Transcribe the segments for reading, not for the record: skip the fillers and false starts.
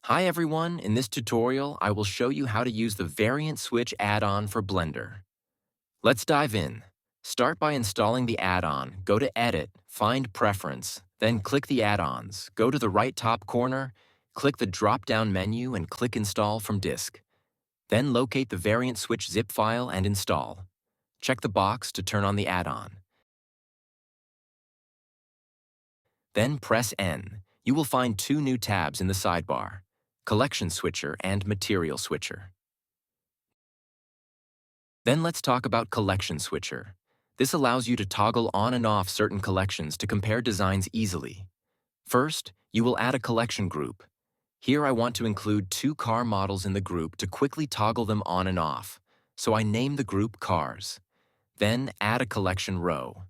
Hi everyone, in this tutorial I will show you how to use the variant switch add-on for Blender. Let's dive in. Start by installing the add-on, go to Edit, find Preference, then click the add-ons, go to the right top corner, click the drop-down menu and click Install from Disk. Then locate the variant switch zip file and install. Check the box to turn on the add-on. Then press N. You will find two new tabs in the sidebar: Collection Switcher and Material Switcher. Then let's talk about Collection Switcher. This allows you to toggle on and off certain collections to compare designs easily. First, you will add a collection group. Here I want to include two car models in the group to quickly toggle them on and off, so I name the group Cars. Then add a collection row.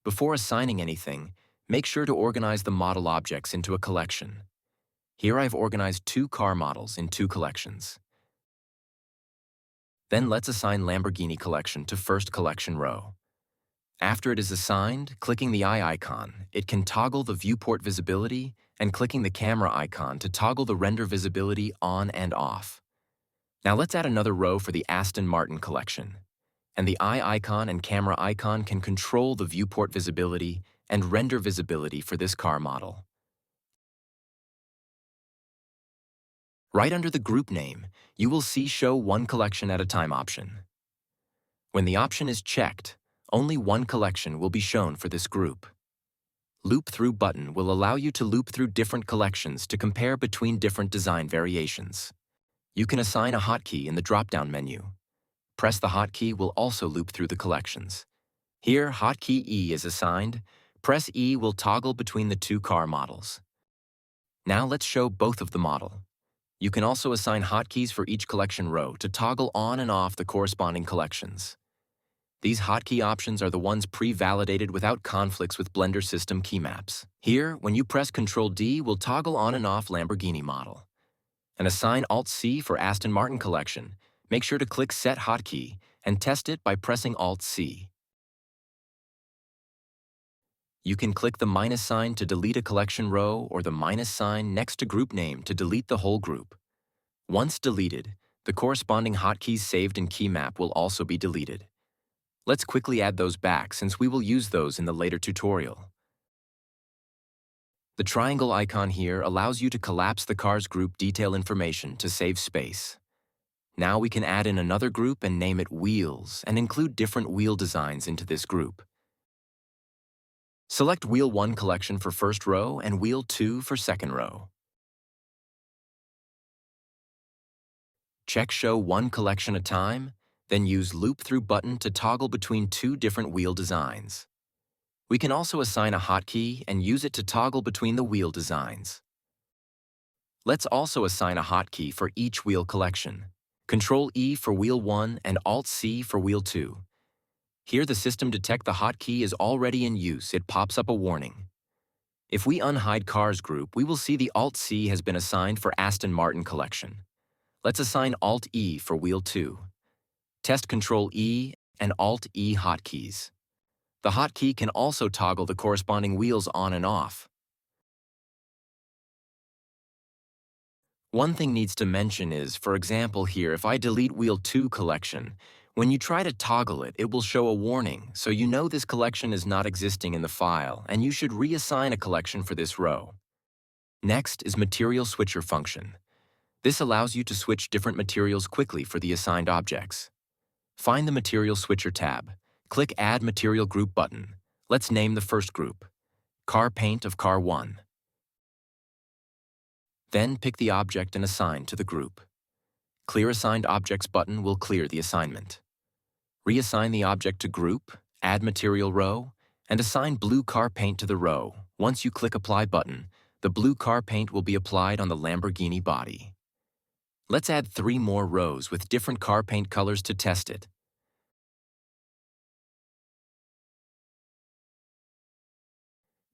Before assigning anything, make sure to organize the model objects into a collection. Here I've organized two car models in two collections. Then let's assign Lamborghini collection to first collection row. After it is assigned, clicking the eye icon, it can toggle the viewport visibility, and clicking the camera icon to toggle the render visibility on and off. Now let's add another row for the Aston Martin collection. And the eye icon and camera icon can control the viewport visibility and render visibility for this car model. Right under the group name, you will see Show One Collection at a Time option. When the option is checked, only one collection will be shown for this group. Loop Through button will allow you to loop through different collections to compare between different design variations. You can assign a hotkey in the drop-down menu. Press the hotkey will also loop through the collections. Here, hotkey E is assigned. Press E will toggle between the two car models. Now let's show both of the model. You can also assign hotkeys for each collection row to toggle on and off the corresponding collections. These hotkey options are the ones pre-validated without conflicts with Blender system keymaps. Here, when you press Ctrl-D, will toggle on and off Lamborghini model. And assign Alt-C for Aston Martin collection. Make sure to click Set Hotkey and test it by pressing Alt-C. You can click the minus sign to delete a collection row or the minus sign next to group name to delete the whole group. Once deleted, the corresponding hotkeys saved in Keymap will also be deleted. Let's quickly add those back since we will use those in the later tutorial. The triangle icon here allows you to collapse the Cars group detail information to save space. Now we can add in another group and name it Wheels and include different wheel designs into this group. Select Wheel 1 collection for first row and Wheel 2 for second row. Check Show One Collection at a Time, then use Loop Through button to toggle between two different wheel designs. We can also assign a hotkey and use it to toggle between the wheel designs. Let's also assign a hotkey for each wheel collection. Ctrl-E for Wheel 1 and Alt-C for Wheel 2. Here the system detects the hotkey is already in use. It pops up a warning. If we unhide Cars group, we will see the Alt-C has been assigned for Aston Martin collection. Let's assign Alt-E for Wheel 2. Test Ctrl-E and Alt-E hotkeys. The hotkey can also toggle the corresponding wheels on and off. One thing needs to mention is, for example here, if I delete Wheel 2 collection, when you try to toggle it, it will show a warning, so you know this collection is not existing in the file, and you should reassign a collection for this row. Next is Material Switcher function. This allows you to switch different materials quickly for the assigned objects. Find the Material Switcher tab. Click Add Material Group button. Let's name the first group, Car Paint of Car 1. Then pick the object and assign to the group. Clear Assigned Objects button will clear the assignment. Reassign the object to Group, Add Material Row, and assign Blue Car Paint to the row. Once you click Apply button, the blue car paint will be applied on the Lamborghini body. Let's add 3 more rows with different car paint colors to test it.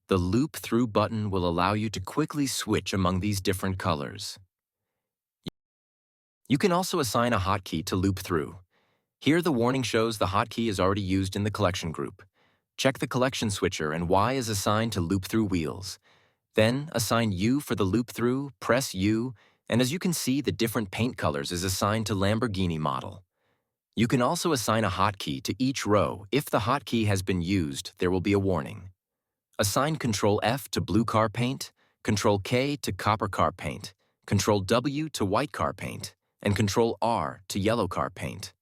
The Loop Through button will allow you to quickly switch among these different colors. You can also assign a hotkey to loop through. Here the warning shows the hotkey is already used in the collection group. Check the collection switcher and Y is assigned to loop through wheels. Then assign U for the loop through, press U, And as you can see, the different paint colors is assigned to Lamborghini model. You can also assign a hotkey to each row. If the hotkey has been used, there will be a warning. Assign Control F to blue car paint, Control K to copper car paint, Control W to white car paint, and Control R to yellow car paint.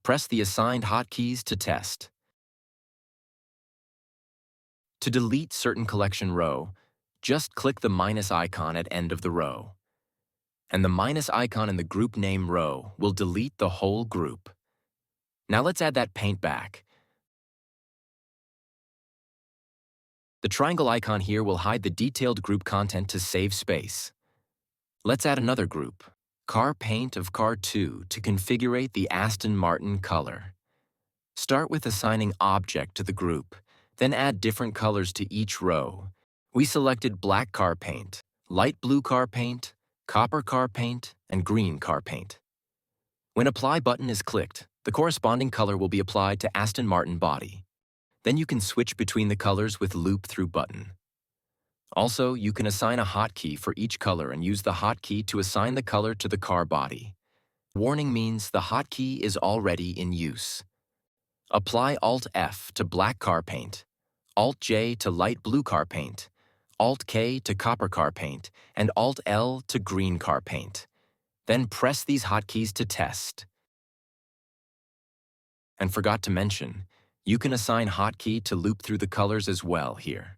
Press the assigned hotkeys to test. To delete certain collection row, just click the minus icon at end of the row. And the minus icon in the group name row will delete the whole group. Now let's add that paint back. The triangle icon here will hide the detailed group content to save space. Let's add another group, Car Paint of Car 2, to configure the Aston Martin color. Start with assigning Object to the group, then add different colors to each row. We selected black car paint, light blue car paint, copper car paint, and green car paint. When Apply button is clicked, the corresponding color will be applied to Aston Martin body. Then you can switch between the colors with Loop Through button. Also, you can assign a hotkey for each color and use the hotkey to assign the color to the car body. Warning means the hotkey is already in use. Apply Alt-F to black car paint, Alt-J to light blue car paint, Alt-K to copper car paint, and Alt-L to green car paint. Then press these hotkeys to test. And forgot to mention, you can assign hotkey to loop through the colors as well here.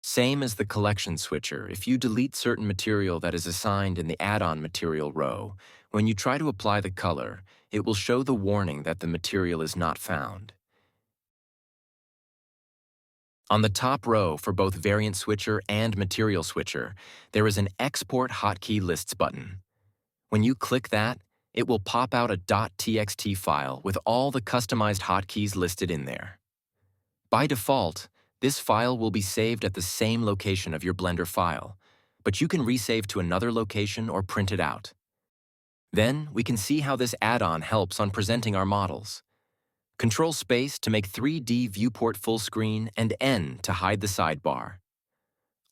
Same as the collection switcher, if you delete certain material that is assigned in the add-on material row, when you try to apply the color, it will show the warning that the material is not found. On the top row for both variant switcher and material switcher, there is an Export Hotkey Lists button. When you click that, it will pop out a .txt file with all the customized hotkeys listed in there. By default, this file will be saved at the same location of your Blender file, but you can resave to another location or print it out. Then, we can see how this add-on helps on presenting our models. Control Space to make 3D viewport full screen and N to hide the sidebar.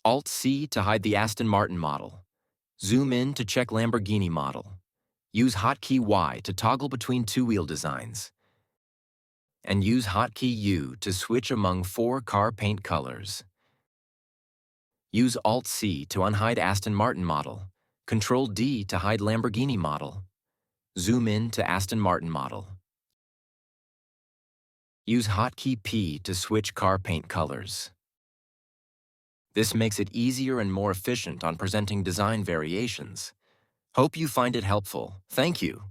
Alt-C to hide the Aston Martin model. Zoom in to check Lamborghini model. Use hotkey Y to toggle between two-wheel designs. And use hotkey U to switch among 4 car paint colors. Use Alt-C to unhide Aston Martin model. Control D to hide Lamborghini model. Zoom in to Aston Martin model. Use hotkey P to switch car paint colors. This makes it easier and more efficient on presenting design variations. Hope you find it helpful. Thank you.